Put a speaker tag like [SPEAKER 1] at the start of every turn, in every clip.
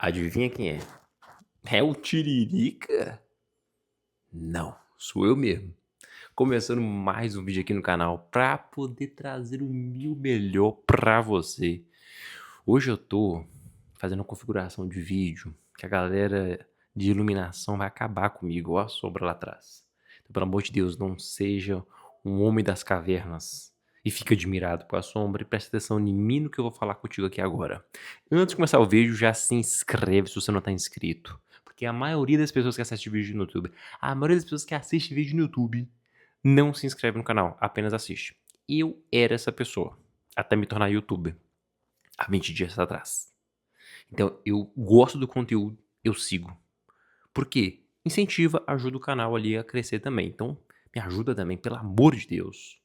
[SPEAKER 1] Adivinha quem é? É o Tiririca? Não, sou eu mesmo. Começando mais um vídeo aqui no canal pra poder trazer o meu melhor pra você. Hoje eu tô fazendo uma configuração de vídeo que a galera de iluminação vai acabar comigo. Ó a sombra lá atrás. Então, pelo amor de Deus, não seja um homem das cavernas e fica admirado com a sombra e presta atenção em mim no que eu vou falar contigo aqui agora. Antes de começar o vídeo, já se inscreve se você não tá inscrito. Porque a maioria das pessoas que assistem vídeo no YouTube, a maioria das pessoas que assistem vídeo no YouTube não se inscreve no canal, apenas assiste. Eu era essa pessoa, até me tornar YouTuber, há 20 dias atrás. Então, eu gosto do conteúdo, eu sigo. Por quê? Incentiva, ajuda o canal ali a crescer também. Então, me ajuda também, pelo amor de Deus.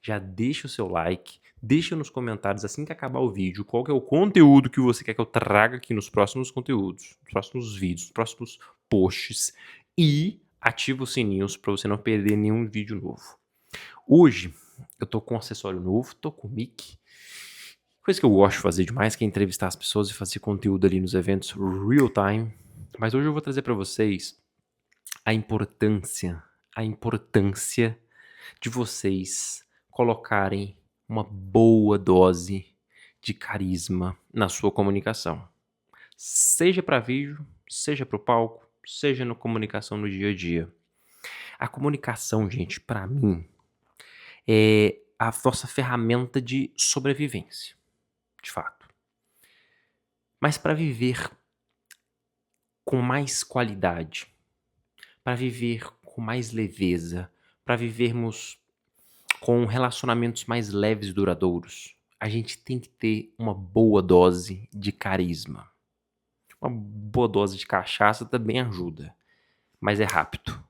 [SPEAKER 1] Já deixa o seu like, deixa nos comentários assim que acabar o vídeo qual que é o conteúdo que você quer que eu traga aqui nos próximos conteúdos, nos próximos vídeos, nos próximos posts e ativa os sininhos para você não perder nenhum vídeo novo. Hoje eu tô com um acessório novo, tô com o mic. Coisa que eu gosto de fazer demais, que é entrevistar as pessoas e fazer conteúdo ali nos eventos real time. Mas hoje eu vou trazer para vocês a importância de vocês colocarem uma boa dose de carisma na sua comunicação. Seja para vídeo, seja para o palco, seja na comunicação no dia a dia. A comunicação, gente, para mim, é a nossa ferramenta de sobrevivência, de fato. Mas para viver com mais qualidade, para viver com mais leveza, para vivermos com relacionamentos mais leves e duradouros, a gente tem que ter uma boa dose de carisma. Uma boa dose de cachaça também ajuda, mas é rápido.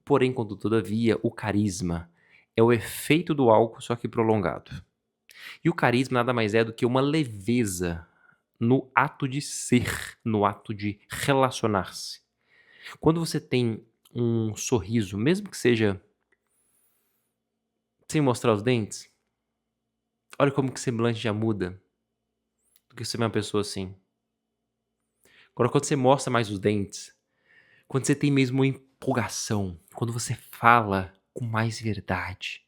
[SPEAKER 1] Porém, contudo, todavia, o carisma é o efeito do álcool, só que prolongado. E o carisma nada mais é do que uma leveza no ato de ser, no ato de relacionar-se. Quando você tem um sorriso, mesmo que seja sem mostrar os dentes, olha como que o semblante já muda do que você vê uma pessoa assim. Agora, quando você mostra mais os dentes, quando você tem mesmo uma empolgação, quando você fala com mais verdade,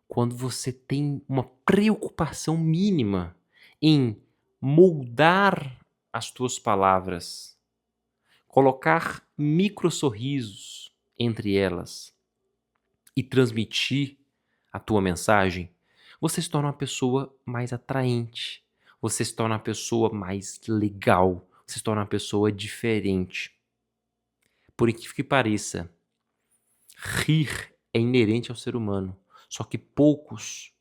[SPEAKER 1] quando você tem uma preocupação mínima em moldar as tuas palavras, colocar micro sorrisos entre elas e transmitir a tua mensagem, você se torna uma pessoa mais atraente, você se torna uma pessoa mais legal, você se torna uma pessoa diferente. Por incrível que pareça, rir é inerente ao ser humano, só que poucos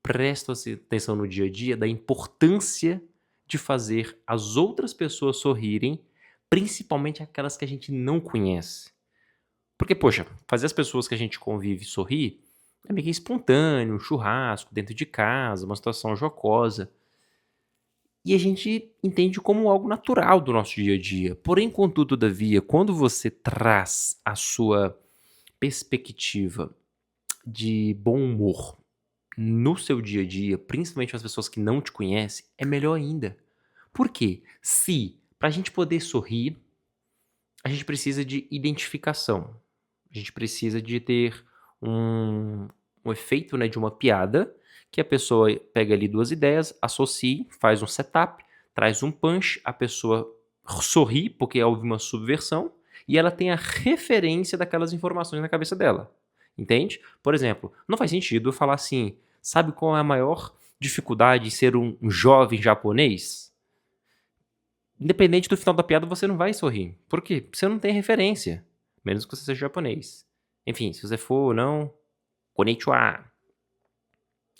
[SPEAKER 1] prestam atenção no dia a dia da importância de fazer as outras pessoas sorrirem, principalmente aquelas que a gente não conhece. Porque, poxa, fazer as pessoas que a gente convive sorrir é meio que espontâneo, um churrasco dentro de casa, uma situação jocosa. E a gente entende como algo natural do nosso dia a dia. Porém, contudo, todavia, quando você traz a sua perspectiva de bom humor no seu dia a dia, principalmente as pessoas que não te conhecem, é melhor ainda. Por quê? Se, para a gente poder sorrir, a gente precisa de identificação. A gente precisa de ter um efeito, né, de uma piada, que a pessoa pega ali duas ideias, associa, faz um setup, traz um punch, a pessoa sorri, porque houve uma subversão, e ela tem a referência daquelas informações na cabeça dela. Entende? Por exemplo, não faz sentido eu falar assim, sabe qual é a maior dificuldade de ser um jovem japonês? Independente do final da piada, você não vai sorrir. Por quê? Você não tem referência. Menos que você seja japonês. Enfim, se você for ou não, konnichiwa.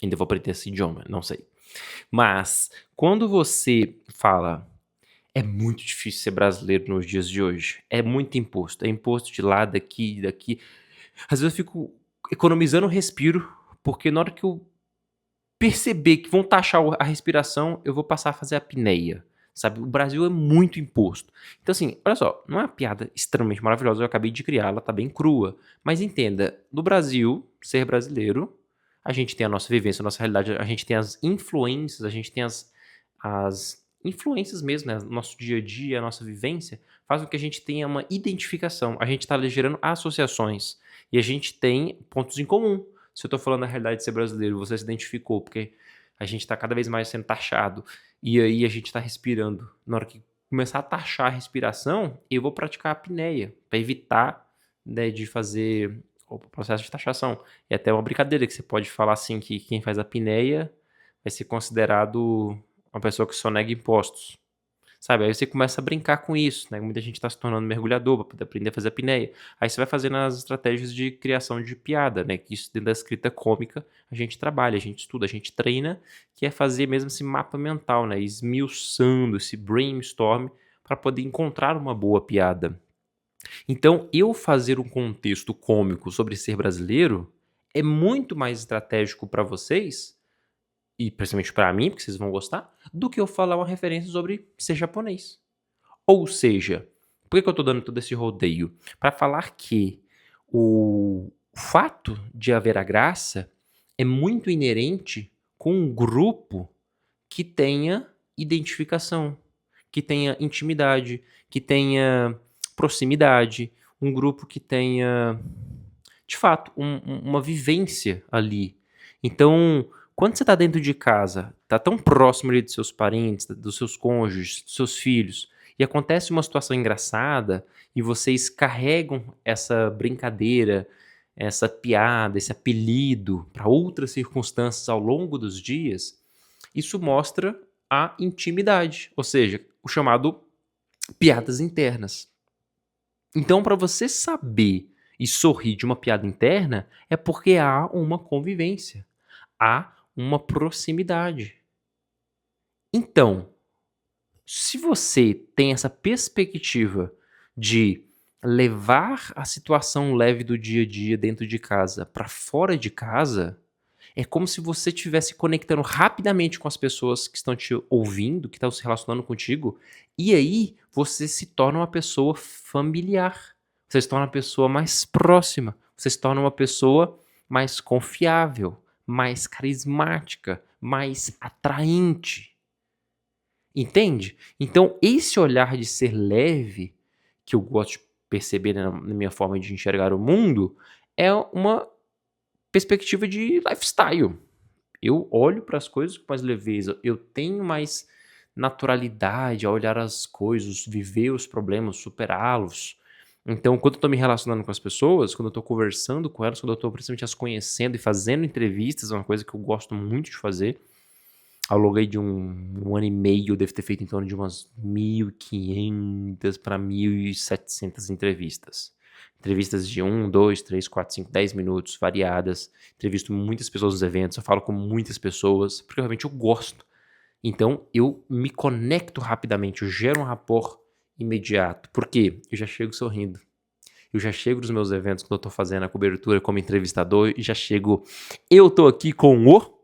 [SPEAKER 1] Ainda vou aprender esse idioma, não sei. Mas, quando você fala, é muito difícil ser brasileiro nos dias de hoje. É muito imposto. É imposto de lá, daqui, daqui. Às vezes eu fico economizando o respiro, porque na hora que eu perceber que vão taxar a respiração, eu vou passar a fazer a apneia, sabe? O Brasil é muito imposto. Então, assim, olha só, não é uma piada extremamente maravilhosa, eu acabei de criar, ela tá bem crua. Mas entenda, no Brasil, ser brasileiro, a gente tem a nossa vivência, a nossa realidade, a gente tem as influências, a gente tem as influências mesmo, né, nosso dia a dia, a nossa vivência, faz com que a gente tenha uma identificação. A gente está ali gerando associações e a gente tem pontos em comum. Se eu estou falando da realidade de ser brasileiro, você se identificou, porque a gente está cada vez mais sendo taxado e aí a gente está respirando. Na hora que começar a taxar a respiração, eu vou praticar a apneia para evitar, né, de fazer o processo de taxação. É até uma brincadeira que você pode falar assim que quem faz apneia vai ser considerado uma pessoa que só nega impostos. Sabe? Aí você começa a brincar com isso, né? Muita gente está se tornando mergulhador para poder aprender a fazer apneia. Aí você vai fazendo as estratégias de criação de piada, né? Que isso dentro da escrita cômica a gente trabalha, a gente estuda, a gente treina, que é fazer mesmo esse mapa mental, né? Esmiuçando esse brainstorm para poder encontrar uma boa piada. Então, eu fazer um contexto cômico sobre ser brasileiro é muito mais estratégico para vocês e principalmente pra mim, porque vocês vão gostar, do que eu falar uma referência sobre ser japonês. Ou seja, por que eu tô dando todo esse rodeio? Pra falar que o fato de haver a graça é muito inerente com um grupo que tenha identificação, que tenha intimidade, que tenha proximidade, um grupo que tenha, de fato, uma vivência ali. Então, quando você está dentro de casa, está tão próximo ali dos seus parentes, dos seus cônjuges, dos seus filhos, e acontece uma situação engraçada, e vocês carregam essa brincadeira, essa piada, esse apelido para outras circunstâncias ao longo dos dias, isso mostra a intimidade, ou seja, o chamado piadas internas. Então, para você saber e sorrir de uma piada interna, é porque há uma convivência, há uma proximidade. Então, se você tem essa perspectiva de levar a situação leve do dia a dia dentro de casa para fora de casa, é como se você estivesse conectando rapidamente com as pessoas que estão te ouvindo, que estão se relacionando contigo, e aí você se torna uma pessoa familiar. Você se torna uma pessoa mais próxima. Você se torna uma pessoa mais confiável, mais carismática, mais atraente. Entende? Então, esse olhar de ser leve, que eu gosto de perceber na minha forma de enxergar o mundo, é uma perspectiva de lifestyle. Eu olho para as coisas com mais leveza, eu tenho mais naturalidade a olhar as coisas, viver os problemas, superá-los. Então, quando eu tô me relacionando com as pessoas, quando eu tô conversando com elas, quando eu tô principalmente as conhecendo e fazendo entrevistas, é uma coisa que eu gosto muito de fazer. Ao longo aí de um ano e meio, eu devo ter feito em torno de umas 1.500 para 1.700 entrevistas. Entrevistas de 1, 2, 3, 4, 5, 10 minutos, variadas. Entrevisto muitas pessoas nos eventos, eu falo com muitas pessoas, porque realmente eu gosto. Então, eu me conecto rapidamente, eu gero um rapport imediato. Por quê? Eu já chego sorrindo. Eu já chego nos meus eventos, quando eu tô fazendo a cobertura como entrevistador, e já chego... Eu tô aqui com o...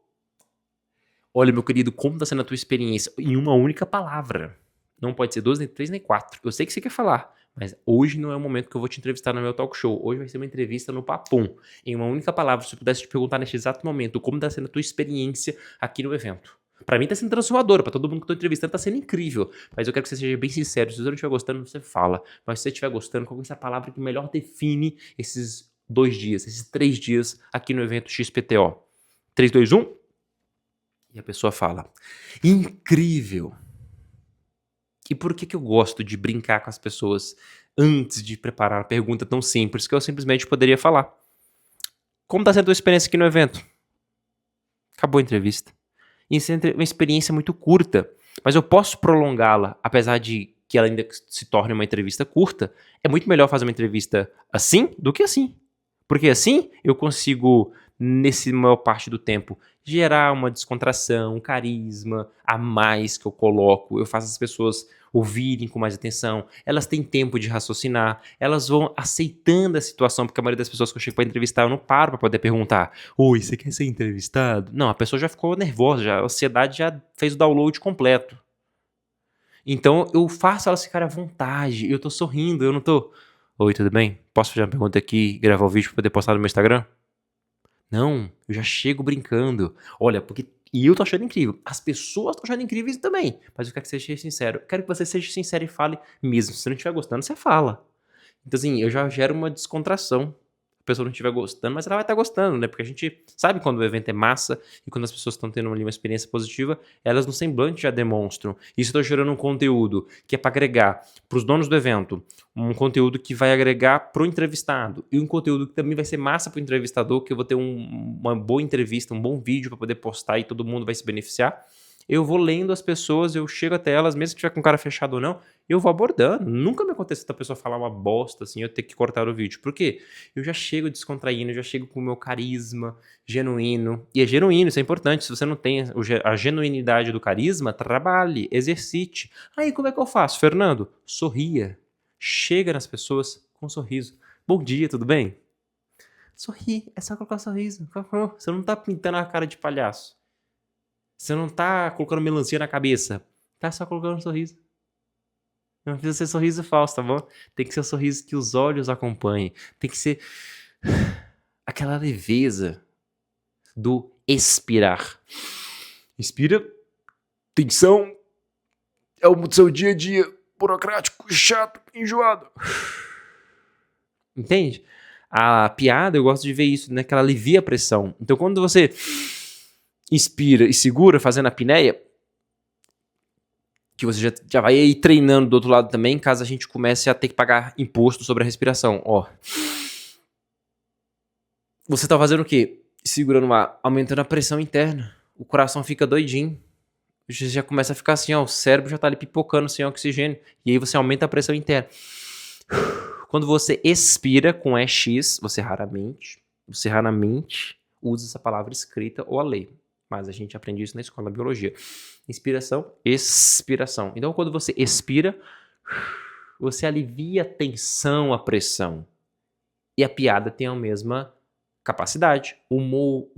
[SPEAKER 1] Olha, meu querido, como tá sendo a tua experiência? Em uma única palavra. Não pode ser 2, nem 3, nem 4. Eu sei que você quer falar, mas hoje não é o momento que eu vou te entrevistar no meu talk show. Hoje vai ser uma entrevista no Papum. Em uma única palavra, se eu pudesse te perguntar neste exato momento como tá sendo a tua experiência aqui no evento. Pra mim tá sendo transformadora, pra todo mundo que eu tô entrevistando tá sendo incrível. Mas eu quero que você seja bem sincero. Se você não estiver gostando, você fala. Mas se você estiver gostando, qual é essa palavra que melhor define esses 2 dias, esses 3 dias aqui no evento XPTO? 3, 2, 1... E a pessoa fala, incrível. E por que eu gosto de brincar com as pessoas antes de preparar uma pergunta tão simples que eu simplesmente poderia falar? Como está sendo a tua experiência aqui no evento? Acabou a entrevista. Isso é uma experiência muito curta, mas eu posso prolongá-la, apesar de que ela ainda se torne uma entrevista curta. É muito melhor fazer uma entrevista assim do que assim. Porque assim eu consigo, nesse maior parte do tempo, gerar uma descontração, um carisma a mais que eu coloco. Eu faço as pessoas ouvirem com mais atenção. Elas têm tempo de raciocinar. Elas vão aceitando a situação, porque a maioria das pessoas que eu chego para entrevistar, eu não paro para poder perguntar: oi, você quer ser entrevistado? Não, a pessoa já ficou nervosa, já, a ansiedade já fez o download completo. Então eu faço elas ficarem à vontade. Eu tô sorrindo, eu não tô... Oi, tudo bem? Posso fazer uma pergunta aqui e gravar o vídeo pra poder postar no meu Instagram? Não, eu já chego brincando. Olha, porque E eu tô achando incrível. As pessoas estão achando incríveis também. Mas eu quero que você seja sincero. Eu quero que você seja sincero e fale mesmo. Se você não estiver gostando, você fala. Então, assim, eu já gero uma descontração. A pessoa não estiver gostando, mas ela vai estar gostando, né? Porque a gente sabe quando o evento é massa e quando as pessoas estão tendo ali uma experiência positiva, elas no semblante já demonstram. Isso eu tô gerando um conteúdo que é para agregar para os donos do evento, um conteúdo que vai agregar pro entrevistado e um conteúdo que também vai ser massa pro entrevistador, que eu vou ter uma boa entrevista, um bom vídeo para poder postar e todo mundo vai se beneficiar. Eu vou lendo as pessoas, eu chego até elas, mesmo que tiver com cara fechado ou não, eu vou abordando. Nunca me aconteceu da pessoa falar uma bosta assim, eu ter que cortar o vídeo. Por quê? Eu já chego descontraindo, eu já chego com o meu carisma genuíno. E é genuíno, isso é importante. Se você não tem a genuinidade do carisma, trabalhe, exercite. Aí, como é que eu faço? Fernando, sorria. Chega nas pessoas com um sorriso. Bom dia, tudo bem? Sorri, é só colocar um sorriso. Você não tá pintando a cara de palhaço. Você não tá colocando melancia na cabeça. Tá só colocando um sorriso. Não precisa ser sorriso falso, tá bom? Tem que ser um sorriso que os olhos acompanhem. Tem que ser aquela leveza do expirar. Inspira, tensão, é o seu dia a dia burocrático, chato, enjoado. Entende? A piada, eu gosto de ver isso, né? Que ela alivia a pressão. Então, quando você inspira e segura, fazendo a apneia, que você já vai aí treinando do outro lado também, caso a gente comece a ter que pagar imposto sobre a respiração. Ó, você tá fazendo o quê? Segurando o ar, aumentando a pressão interna. O coração fica doidinho. Você já começa a ficar assim, ó, o cérebro já tá ali pipocando sem oxigênio. E aí você aumenta a pressão interna. Quando você expira com EX, você raramente usa essa palavra escrita ou a lei. Mas a gente aprende isso na escola de biologia. Inspiração, expiração. Então, quando você expira, você alivia a tensão, a pressão. E a piada tem a mesma capacidade. O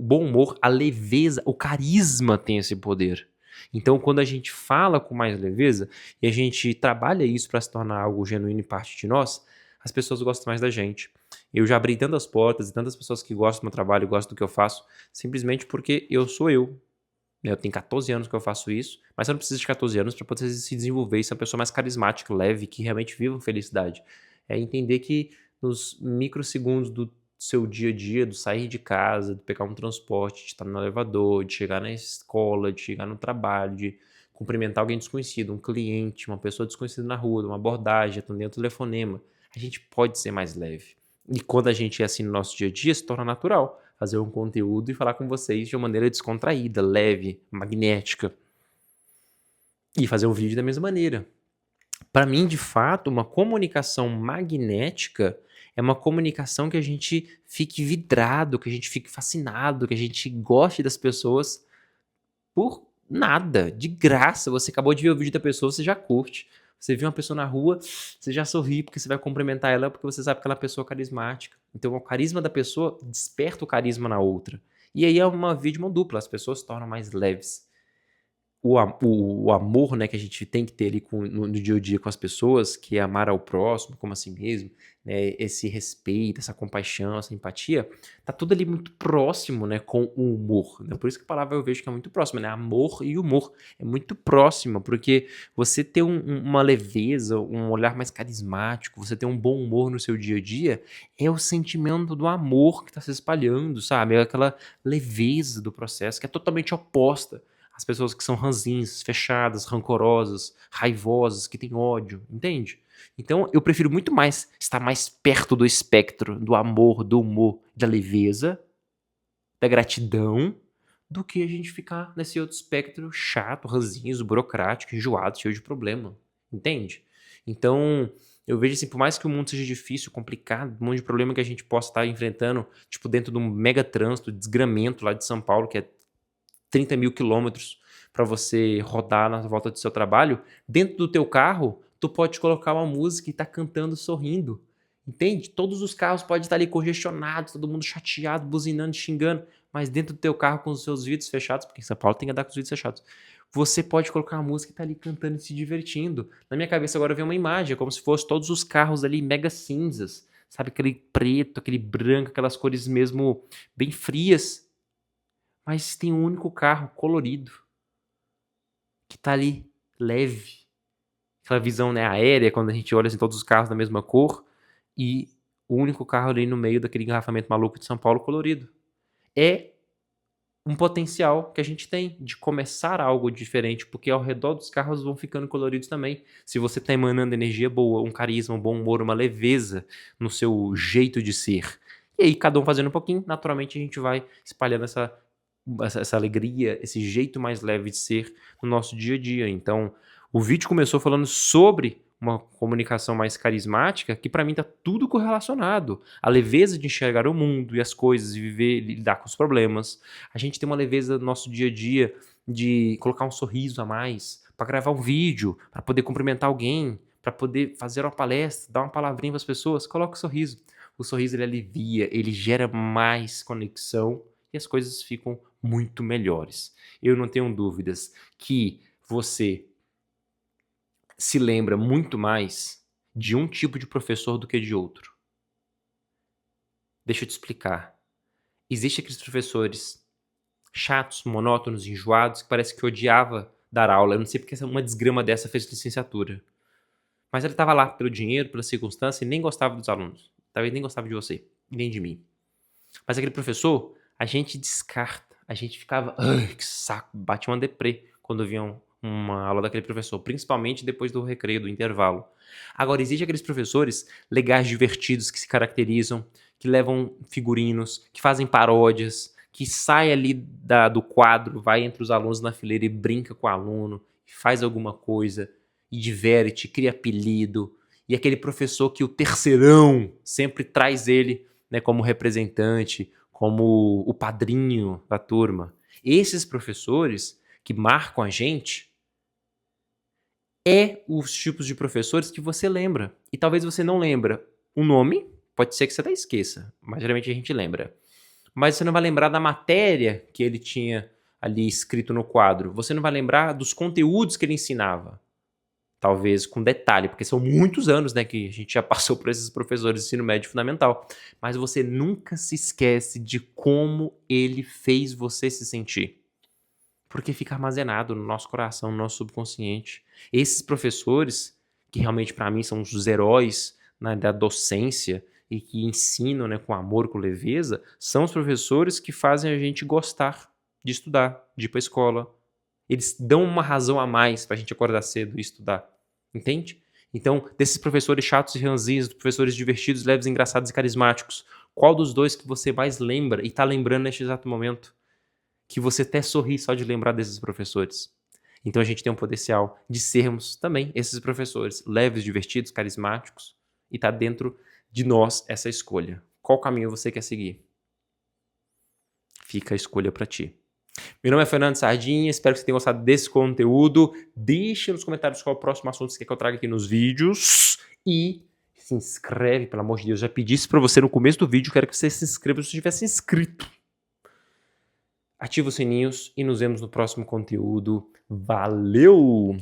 [SPEAKER 1] bom humor, a leveza, o carisma tem esse poder. Então, quando a gente fala com mais leveza e a gente trabalha isso para se tornar algo genuíno e parte de nós, as pessoas gostam mais da gente. Eu já abri tantas portas e tantas pessoas que gostam do meu trabalho, gostam do que eu faço, simplesmente porque eu sou eu. Eu tenho 14 anos que eu faço isso, mas você não precisa de 14 anos para poder se desenvolver e ser uma pessoa mais carismática, leve, que realmente viva felicidade. É entender que nos microsegundos do seu dia a dia, do sair de casa, de pegar um transporte, de estar no elevador, de chegar na escola, de chegar no trabalho, de cumprimentar alguém desconhecido, um cliente, uma pessoa desconhecida na rua, uma abordagem, atender um telefonema, a gente pode ser mais leve. E quando a gente é assim no nosso dia a dia, se torna natural fazer um conteúdo e falar com vocês de uma maneira descontraída, leve, magnética. E fazer um vídeo da mesma maneira. Para mim, de fato, uma comunicação magnética é uma comunicação que a gente fique vidrado, que a gente fique fascinado, que a gente goste das pessoas por nada, de graça. Você acabou de ver o vídeo da pessoa, você já curte. Você viu uma pessoa na rua, você já sorri porque você vai cumprimentar ela porque você sabe que ela é uma pessoa carismática. Então o carisma da pessoa desperta o carisma na outra. E aí é uma via de mão dupla, as pessoas se tornam mais leves. O amor, né, que a gente tem que ter ali no dia a dia com as pessoas, que é amar ao próximo como a si mesmo, né, esse respeito, essa compaixão, essa empatia, tá tudo ali muito próximo, né, com o humor, né? Por isso que a palavra eu vejo que é muito próxima, né? Amor e humor é muito próxima, porque você ter uma leveza, um olhar mais carismático, você ter um bom humor no seu dia a dia, é o sentimento do amor que tá se espalhando, sabe? É aquela leveza do processo que é totalmente oposta as pessoas que são ranzinhas, fechadas, rancorosas, raivosas, que têm ódio, entende? Então eu prefiro muito mais estar mais perto do espectro do amor, do humor, da leveza, da gratidão, do que a gente ficar nesse outro espectro chato, ranzinho, burocrático, enjoado, cheio de problema, entende? Então eu vejo assim, por mais que o mundo seja difícil, complicado, um monte de problema que a gente possa estar enfrentando, tipo dentro de um mega trânsito, desgramento lá de São Paulo, que é 30 mil quilômetros para você rodar na volta do seu trabalho, dentro do teu carro, tu pode colocar uma música e tá cantando sorrindo, entende? Todos os carros podem estar ali congestionados, todo mundo chateado, buzinando, xingando, mas dentro do teu carro com os seus vidros fechados, porque em São Paulo tem que andar com os vidros fechados, você pode colocar uma música e tá ali cantando e se divertindo. Na minha cabeça agora vem uma imagem, é como se fosse todos os carros ali mega cinzas, sabe? Aquele preto, aquele branco, aquelas cores mesmo bem frias, mas tem um único carro colorido que tá ali leve. Aquela visão, né, aérea, quando a gente olha assim, todos os carros da mesma cor e o único carro ali no meio daquele engarrafamento maluco de São Paulo colorido. É um potencial que a gente tem de começar algo diferente, porque ao redor dos carros vão ficando coloridos também. Se você está emanando energia boa, um carisma, um bom humor, uma leveza no seu jeito de ser. E aí, cada um fazendo um pouquinho, naturalmente a gente vai espalhando essa alegria, esse jeito mais leve de ser no nosso dia a dia. Então, o vídeo começou falando sobre uma comunicação mais carismática, que para mim tá tudo correlacionado. A leveza de enxergar o mundo e as coisas, e viver, lidar com os problemas. A gente tem uma leveza no nosso dia a dia de colocar um sorriso a mais, para gravar um vídeo, para poder cumprimentar alguém, para poder fazer uma palestra, dar uma palavrinha para as pessoas. Coloca o sorriso. O sorriso ele alivia, ele gera mais conexão e as coisas ficam muito melhores. Eu não tenho dúvidas que você se lembra muito mais de um tipo de professor do que de outro. Deixa eu te explicar. Existem aqueles professores chatos, monótonos, enjoados, que parece que odiava dar aula. Eu não sei porque uma desgrama dessa fez licenciatura. Mas ele estava lá pelo dinheiro, pela circunstância e nem gostava dos alunos. Talvez nem gostava de você, nem de mim. Mas aquele professor, a gente descarta. A gente ficava, ai, que saco, batia uma deprê quando via uma aula daquele professor, principalmente depois do recreio, do intervalo. Agora, existem aqueles professores legais, divertidos, que se caracterizam, que levam figurinos, que fazem paródias, que sai ali do quadro, vai entre os alunos na fileira e brinca com o aluno, faz alguma coisa, e diverte, cria apelido. E aquele professor que o terceirão sempre traz ele, né, como representante, como o padrinho da turma. Esses professores que marcam a gente os tipos de professores que você lembra. E talvez você não lembra o nome, pode ser que você até esqueça, mas geralmente a gente lembra. Mas você não vai lembrar da matéria que ele tinha ali escrito no quadro. Você não vai lembrar dos conteúdos que ele ensinava. Talvez com detalhe, porque são muitos anos, né, que a gente já passou por esses professores de ensino médio fundamental. Mas você nunca se esquece de como ele fez você se sentir. Porque fica armazenado no nosso coração, no nosso subconsciente. Esses professores, que realmente para mim são os heróis, né, da docência e que ensinam, né, com amor, com leveza, são os professores que fazem a gente gostar de estudar, de ir para a escola. Eles dão uma razão a mais para a gente acordar cedo e estudar. Entende? Então, desses professores chatos e ranzinhos, professores divertidos, leves, engraçados e carismáticos, qual dos dois que você mais lembra e está lembrando neste exato momento? Que você até sorri só de lembrar desses professores. Então a gente tem um potencial de sermos também esses professores, leves, divertidos, carismáticos, e está dentro de nós essa escolha. Qual caminho você quer seguir? Fica a escolha para ti. Meu nome é Fernando Sardinha, espero que você tenha gostado desse conteúdo. Deixa nos comentários qual é o próximo assunto que você quer que eu traga aqui nos vídeos. E se inscreve, pelo amor de Deus. Já pedi isso para você no começo do vídeo, quero que você se inscreva se você tivesse inscrito. Ativa os sininhos e nos vemos no próximo conteúdo. Valeu!